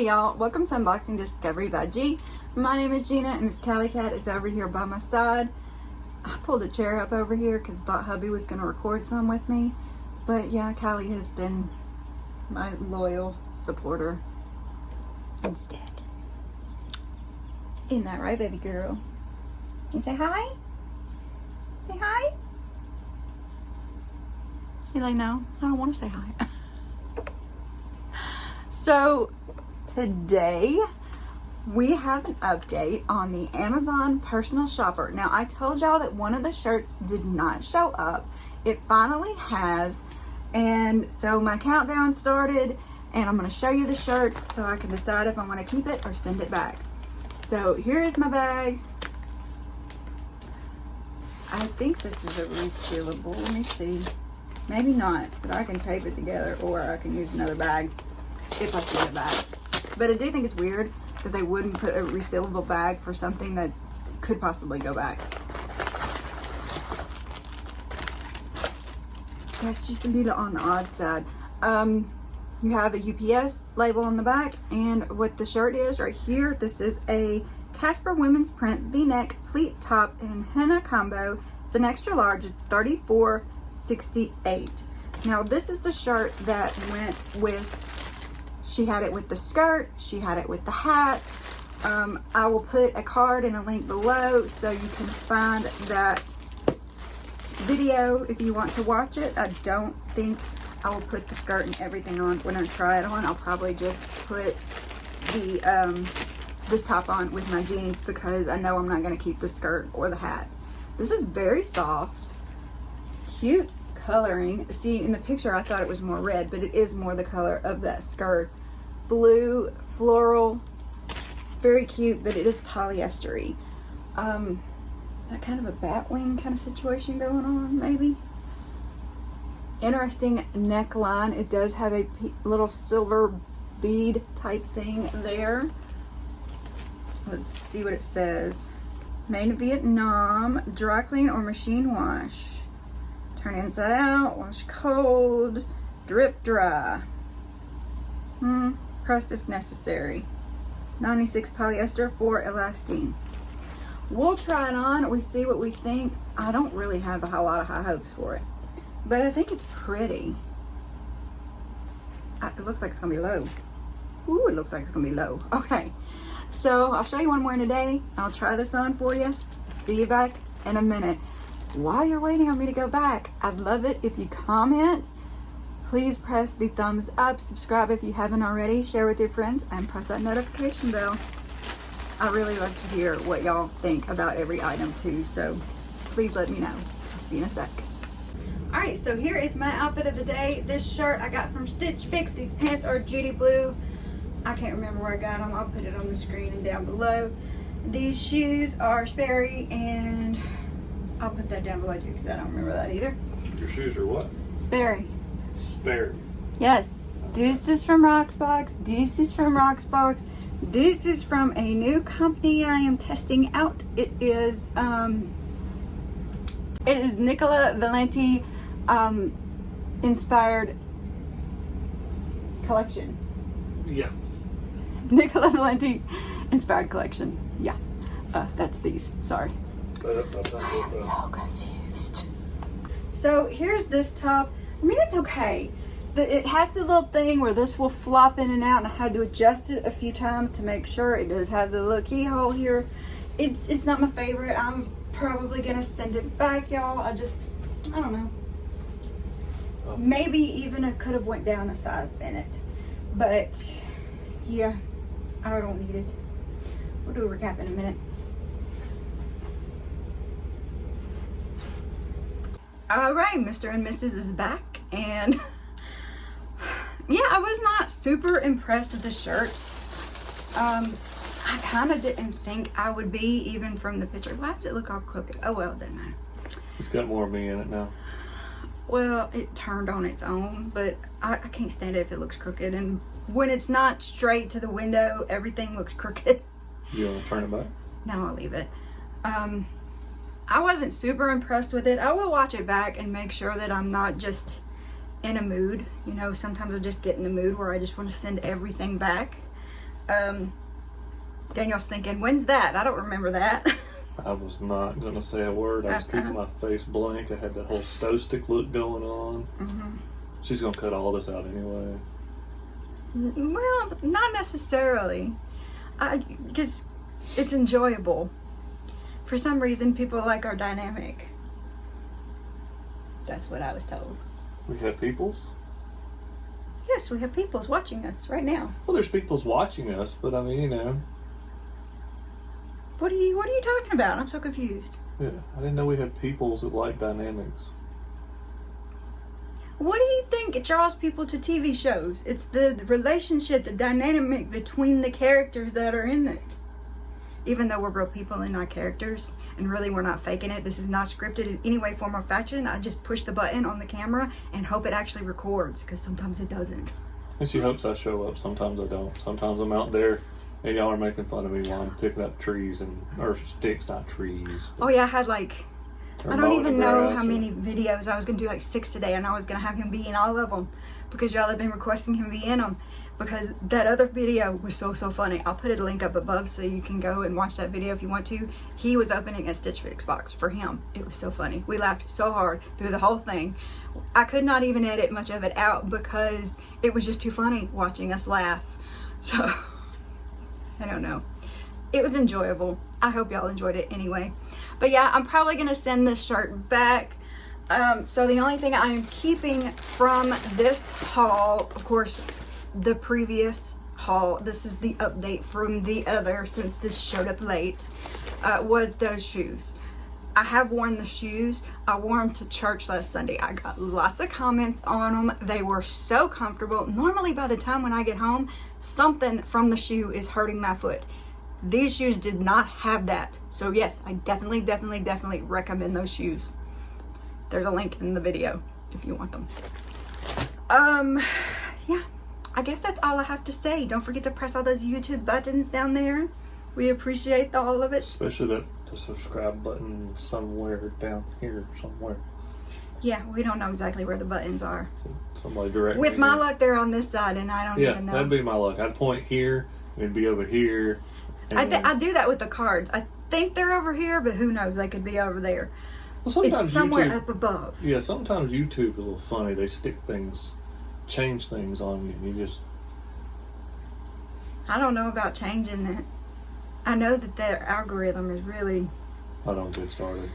Hey y'all, welcome to Unboxing Discovery by G. My name is Gina and Miss Callie Cat is over here by my side. I pulled a chair up over here because I thought hubby was going to record some with me. But yeah, Callie has been my loyal supporter instead. Isn't that right, baby girl? You say hi? Say hi? You're like, no, I don't want to say hi. So today we have an update on the Amazon personal shopper. Now I told y'all that one of the shirts did not show up. It finally has, and so my countdown started, and I'm going to show you the shirt so I can decide if I want to keep it or send it back. So here is my bag. I think this is a resealable. Let me see. Maybe not, but I can tape it together or I can use another bag if I see the bag. But I do think it's weird that they wouldn't put a resealable bag for something that could possibly go back. That's just a little on the odd side. You have a UPS label on the back, and what the shirt is right here, this is a Kasper women's print v-neck pleat top in henna combo. It's an extra large. It's $34.68. Now this is the shirt that went with, she had it with the skirt, she had it with the hat. I will put a card and a link below so you can find that video if you want to watch it. I don't think I will put the skirt and everything on when I try it on. I'll probably just put the this top on with my jeans because I know I'm not going to keep the skirt or the hat. This is very soft, cute coloring. See, in the picture I thought it was more red, but it is more the color of that skirt. Blue, floral, very cute, but it is polyester-y. That kind of a bat wing kind of situation going on, maybe. Interesting neckline. It does have a little silver bead type thing there. Let's see what it says. Made in Vietnam, dry clean or machine wash. Turn inside out, wash cold, drip dry. Press if necessary. 96 polyester, 4 elastane. We'll try it on. We see what we think. I don't really have a lot of high hopes for it, but I think it's pretty. It looks like it's gonna be low. Ooh, it looks like it's gonna be low. Okay, so I'll show you one more today. I'll try this on for you. See you back in a minute. While you're waiting on me to go back, I'd love it if you comment. Please press the thumbs up, subscribe if you haven't already, share with your friends, and press that notification bell. I really love to hear what y'all think about every item too, so please let me know. I'll see you in a sec. Alright, so here is my outfit of the day. This shirt I got from Stitch Fix. These pants are Judy Blue. I can't remember where I got them. I'll put it on the screen and down below. These shoes are Sperry, and I'll put that down below too because I don't remember that either. Your shoes are what? Sperry. Sperry. Yes. This is from Roxbox. This is from Roxbox. This is from a new company I am testing out. It is Nicola Valenti inspired collection. Yeah. Nicola Valenti inspired collection. Yeah. That's these. Sorry. I'm so confused. So here's this top. I mean, it's okay. It has the little thing where this will flop in and out, and I had to adjust it a few times to make sure. It does have the little keyhole here. It's not my favorite. I'm probably gonna send it back, y'all. I don't know. Maybe even I could have went down a size in it, but yeah, I don't need it. We'll do a recap in a minute. All right, Mr. and Mrs. is back, and yeah, I was not super impressed with the shirt. I kind of didn't think I would be, even from the picture. Why does it look all crooked? Oh well, it doesn't matter. It's got more of me in it now. Well, it turned on its own, but I can't stand it if it looks crooked, and when it's not straight to the window, everything looks crooked. You want to turn it back? No, I'll leave it. I wasn't super impressed with it. I will watch it back and make sure that I'm not just in a mood. You know, sometimes I just get in a mood where I just want to send everything back. Daniel's thinking, when's that? I don't remember that. I was not going to say a word. I was keeping my face blank. I had that whole stow stick look going on. Mm-hmm. She's going to cut all this out anyway. Well, not necessarily. Because it's enjoyable. For some reason, people like our dynamic. That's what I was told. We have peoples? Yes, we have peoples watching us right now. Well, there's peoples watching us, but I mean, you know. What are you talking about? I'm so confused. Yeah, I didn't know we had peoples that like dynamics. What do you think it draws people to TV shows? It's the relationship, the dynamic between the characters that are in it. Even though we're real people and not characters, and really we're not faking it. This is not scripted in any way, form, or fashion. I just push the button on the camera and hope it actually records, because sometimes it doesn't. And she hopes I show up. Sometimes I don't. Sometimes I'm out there and y'all are making fun of me while I'm picking up trees or sticks, not trees. Oh yeah, I had like, I don't even know how many or... videos. I was going to do like 6 today, and I was going to have him be in all of them, because y'all have been requesting him be in them. Because that other video was so funny. I'll put a link up above so you can go and watch that video if you want to. He was opening a Stitch Fix box for him. It was so funny. We laughed so hard through the whole thing. I could not even edit much of it out because it was just too funny watching us laugh. So, I don't know. It was enjoyable. I hope y'all enjoyed it anyway. But yeah, I'm probably going to send this shirt back. So the only thing I am keeping from this haul, of course, the previous haul, this is the update from the other since this showed up late, was those shoes. I have worn the shoes. I wore them to church last Sunday. I got lots of comments on them. They were so comfortable. Normally by the time when I get home, something from the shoe is hurting my foot. These shoes did not have that. So yes, I definitely recommend those shoes. There's a link in the video if you want them. Yeah. I guess that's all I have to say. Don't forget to press all those YouTube buttons down there. We appreciate all of it. Especially the subscribe button somewhere down here somewhere. Yeah, we don't know exactly where the buttons are. Somebody direct With me my here. luck, they're on this side, and I don't even know. Yeah, that'd be my luck. I'd point here, and it'd be over here. I do that with the cards. I think they're over here, but who knows? They could be over there. Well, sometimes it's somewhere YouTube, up above. Yeah, sometimes YouTube is a little funny. They stick things, change things on you, and you just... I don't know about changing it. I know that their algorithm is really... I don't get started.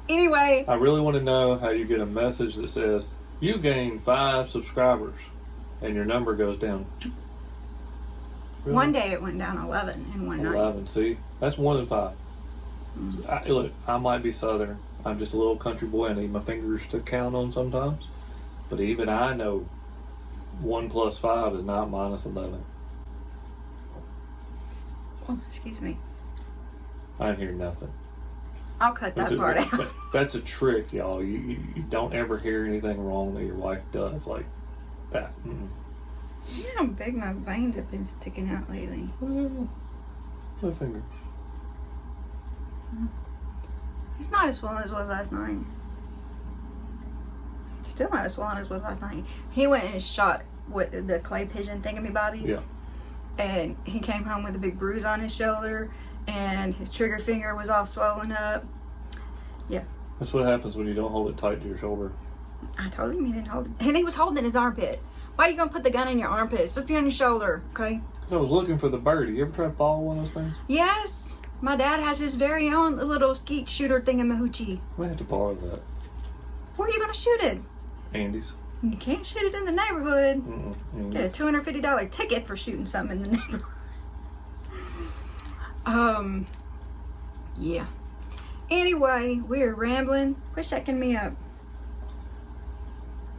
Anyway. I really want to know how you get a message that says, you gained 5 subscribers, and your number goes down. Really? One day it went down 11 in one night. 11, see? That's more than 5. Mm-hmm. Look, I might be Southern. I'm just a little country boy. I need my fingers to count on sometimes. But even I know 1 plus 5 is not minus 11. Oh, excuse me. I didn't hear nothing. I'll cut that part out. That's a trick, y'all. You don't ever hear anything wrong that your wife does like that. Mm-mm. You know how big my veins have been sticking out lately. My finger. It's not as swollen as it was last night. Still not as swollen as it was last night. He went and shot with the clay pigeon thingamabobbies. Yeah. And he came home with a big bruise on his shoulder, and his trigger finger was all swollen up. Yeah. That's what happens when you don't hold it tight to your shoulder. I told him he didn't hold it. And he was holding his armpit. Why are you going to put the gun in your armpit? It's supposed to be on your shoulder, okay? Because I was looking for the birdie. You ever try to follow one of those things? Yes. My dad has his very own little skeet shooter thingamahoochie. We had to borrow that. Where are you going to shoot it? Andy's. You can't shoot it in the neighborhood. Mm-mm. Get a $250 ticket for shooting something in the neighborhood. Yeah. Anyway, we're rambling. Quit checking me up.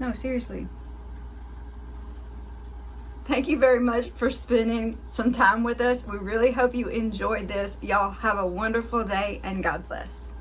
No, seriously. Thank you very much for spending some time with us. We really hope you enjoyed this. Y'all have a wonderful day, and God bless.